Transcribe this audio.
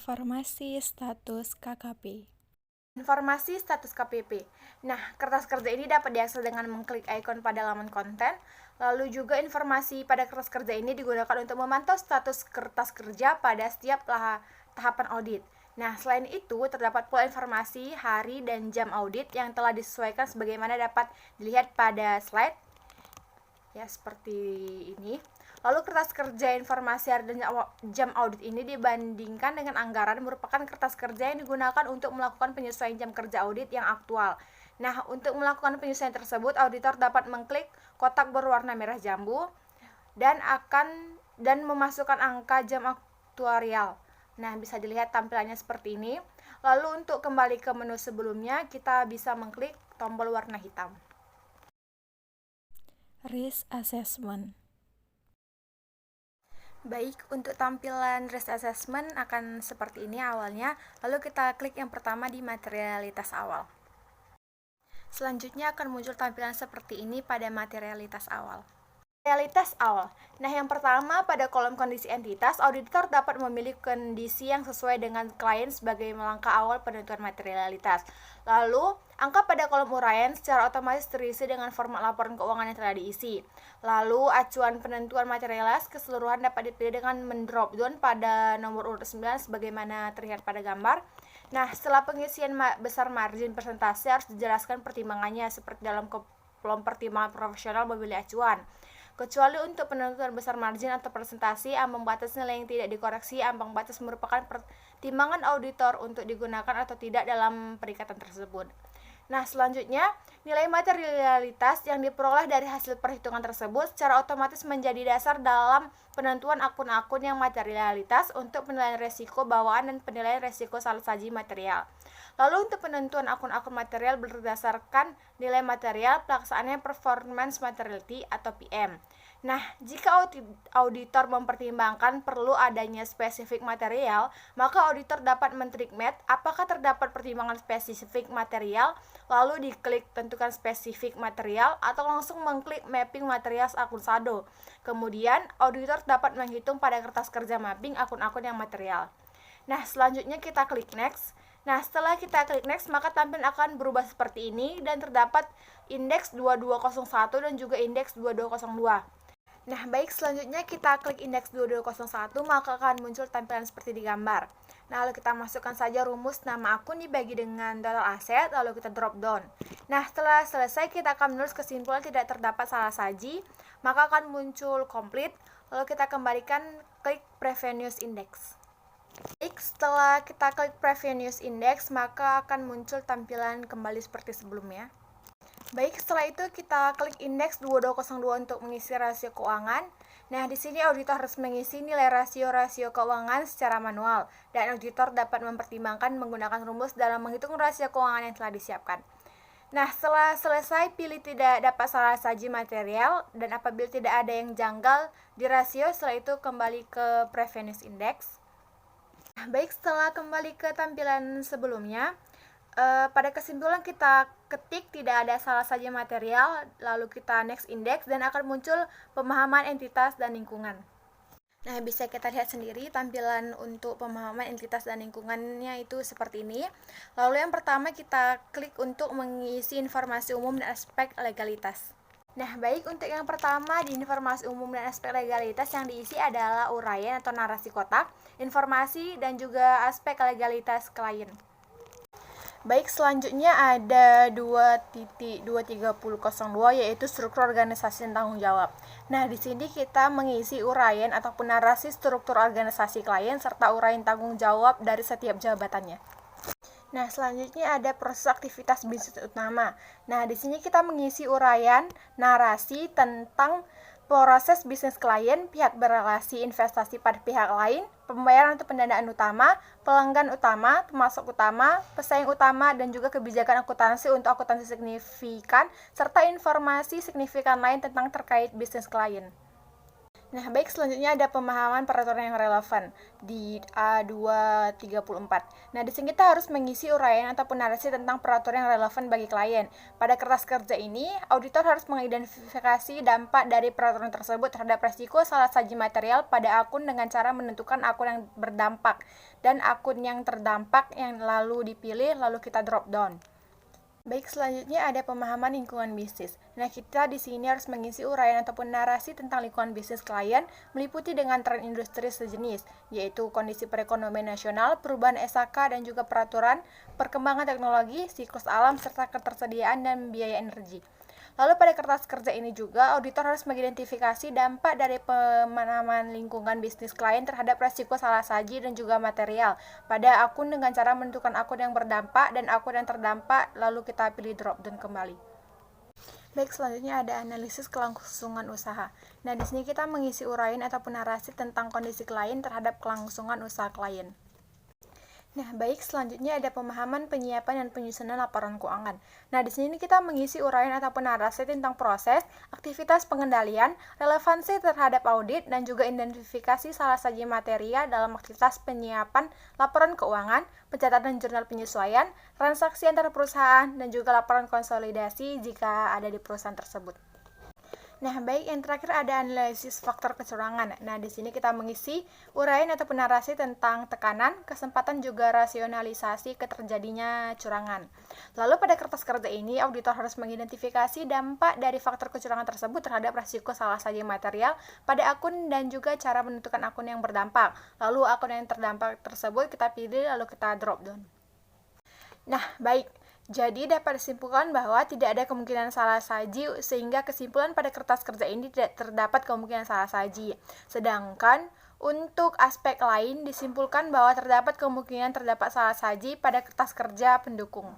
Informasi status KKP. Informasi status KPP. Nah, kertas kerja ini dapat diakses dengan mengklik ikon pada laman konten. Lalu juga informasi pada kertas kerja ini digunakan untuk memantau status kertas kerja pada setiap tahapan audit. Nah, selain itu terdapat pula informasi hari dan jam audit yang telah disesuaikan sebagaimana dapat dilihat pada slide. Ya, seperti ini. Lalu kertas kerja informasi hari dan jam audit ini dibandingkan dengan anggaran merupakan kertas kerja yang digunakan untuk melakukan penyesuaian jam kerja audit yang aktual. Nah, untuk melakukan penyesuaian tersebut, auditor dapat mengklik kotak berwarna merah jambu dan memasukkan angka jam aktuarial. Nah, bisa dilihat tampilannya seperti ini. Lalu untuk kembali ke menu sebelumnya, kita bisa mengklik tombol warna hitam. Risk Assessment. Baik, untuk tampilan risk assessment akan seperti ini awalnya. Lalu kita klik yang pertama di materialitas awal. Selanjutnya akan muncul tampilan seperti ini pada materialitas awal. Realitas awal. Nah, yang pertama pada kolom kondisi entitas, auditor dapat memilih kondisi yang sesuai dengan klien sebagai langkah awal penentuan materialitas. Lalu, angka pada kolom uraian secara otomatis terisi dengan format laporan keuangan yang telah diisi. Lalu, acuan penentuan materialitas keseluruhan dapat dipilih dengan mendrop down pada nomor urut 9 sebagaimana terlihat pada gambar. Nah, setelah pengisian besar margin persentase harus dijelaskan pertimbangannya seperti dalam kolom pertimbangan profesional memilih acuan. Kecuali untuk penentuan besar margin atau presentasi, ambang batas nilai yang tidak dikoreksi, ambang batas merupakan pertimbangan auditor untuk digunakan atau tidak dalam perikatan tersebut. Nah, selanjutnya, nilai materialitas yang diperoleh dari hasil perhitungan tersebut secara otomatis menjadi dasar dalam penentuan akun-akun yang materialitas untuk penilaian resiko bawaan dan penilaian resiko salah saji material. Lalu untuk penentuan akun-akun material berdasarkan nilai material, pelaksanaannya performance materiality atau PM. Nah, jika auditor mempertimbangkan perlu adanya spesifik material, maka auditor dapat men-trigmat apakah terdapat pertimbangan spesifik material, lalu diklik tentukan spesifik material atau langsung mengklik mapping material akun saldo. Kemudian, auditor dapat menghitung pada kertas kerja mapping akun-akun yang material. Nah, selanjutnya kita klik next. Nah, setelah kita klik next, maka tampilan akan berubah seperti ini dan terdapat indeks 2201 dan juga indeks 2202. Nah, baik, selanjutnya kita klik indeks 2201, maka akan muncul tampilan seperti di gambar. Nah, lalu kita masukkan saja rumus nama akun dibagi dengan total aset, lalu kita drop down. Nah, setelah selesai kita akan menulis kesimpulan tidak terdapat salah saji, maka akan muncul complete, lalu kita kembalikan klik Previous Index. Baik, setelah kita klik Previous Index, maka akan muncul tampilan kembali seperti sebelumnya. Baik, setelah itu kita klik indeks 2202 untuk mengisi rasio keuangan. Nah, di sini auditor harus mengisi nilai rasio-rasio keuangan secara manual dan auditor dapat mempertimbangkan menggunakan rumus dalam menghitung rasio keuangan yang telah disiapkan. Nah, setelah selesai pilih tidak dapat salah saji material dan apabila tidak ada yang janggal di rasio, setelah itu kembali ke Previous Index. Nah, baik, setelah kembali ke tampilan sebelumnya, pada kesimpulan kita ketik tidak ada salah saja material, lalu kita next index dan akan muncul pemahaman entitas dan lingkungan. Nah, bisa kita lihat sendiri tampilan untuk pemahaman entitas dan lingkungannya itu seperti ini. Lalu yang pertama kita klik untuk mengisi informasi umum dan aspek legalitas. Nah, baik, untuk yang pertama di informasi umum dan aspek legalitas yang diisi adalah uraian atau narasi kotak, informasi dan juga aspek legalitas klien. Baik, selanjutnya ada 2.23002 yaitu struktur organisasi dan tanggung jawab. Nah, di sini kita mengisi uraian ataupun narasi struktur organisasi klien serta uraian tanggung jawab dari setiap jabatannya. Nah, selanjutnya ada proses aktivitas bisnis utama. Nah, di sini kita mengisi uraian narasi tentang proses bisnis klien, pihak berrelasi investasi pada pihak lain, pembayaran untuk pendanaan utama, pelanggan utama, pemasok utama, pesaing utama, dan juga kebijakan akuntansi untuk akuntansi signifikan, serta informasi signifikan lain tentang terkait bisnis klien. Nah, baik, selanjutnya ada pemahaman peraturan yang relevan di A234. Nah, di sini kita harus mengisi uraian ataupun narasi tentang peraturan yang relevan bagi klien. Pada kertas kerja ini, auditor harus mengidentifikasi dampak dari peraturan tersebut terhadap resiko salah saji material pada akun dengan cara menentukan akun yang berdampak dan akun yang terdampak yang lalu dipilih, lalu kita drop down. Baik, selanjutnya ada pemahaman lingkungan bisnis. Nah, kita di sini harus mengisi uraian ataupun narasi tentang lingkungan bisnis klien, meliputi dengan tren industri sejenis, yaitu kondisi perekonomian nasional, perubahan SHK dan juga peraturan, perkembangan teknologi, siklus alam, serta ketersediaan dan biaya energi. Lalu pada kertas kerja ini juga, auditor harus mengidentifikasi dampak dari pemahaman lingkungan bisnis klien terhadap resiko salah saji dan juga material pada akun dengan cara menentukan akun yang berdampak dan akun yang terdampak, lalu kita pilih drop down kembali. Baik, selanjutnya ada analisis kelangsungan usaha. Nah, di sini kita mengisi uraian ataupun narasi tentang kondisi klien terhadap kelangsungan usaha klien. Nah, baik, selanjutnya ada pemahaman penyiapan dan penyusunan laporan keuangan. Nah, di sini kita mengisi uraian ataupun narasi tentang proses, aktivitas pengendalian, relevansi terhadap audit, dan juga identifikasi salah saji material dalam aktivitas penyiapan laporan keuangan, pencatatan jurnal penyesuaian, transaksi antar perusahaan, dan juga laporan konsolidasi jika ada di perusahaan tersebut. Nah, baik, yang terakhir ada analisis faktor kecurangan. Nah, di sini kita mengisi uraian ataupun narasi tentang tekanan, kesempatan juga rasionalisasi keterjadinya curangan. Lalu pada kertas kerja ini, auditor harus mengidentifikasi dampak dari faktor kecurangan tersebut terhadap risiko salah saji material pada akun dan juga cara menentukan akun yang berdampak. Lalu akun yang terdampak tersebut kita pilih lalu kita drop down. Nah, baik. Jadi dapat disimpulkan bahwa tidak ada kemungkinan salah saji sehingga kesimpulan pada kertas kerja ini tidak terdapat kemungkinan salah saji. Sedangkan untuk aspek lain disimpulkan bahwa terdapat kemungkinan terdapat salah saji pada kertas kerja pendukung.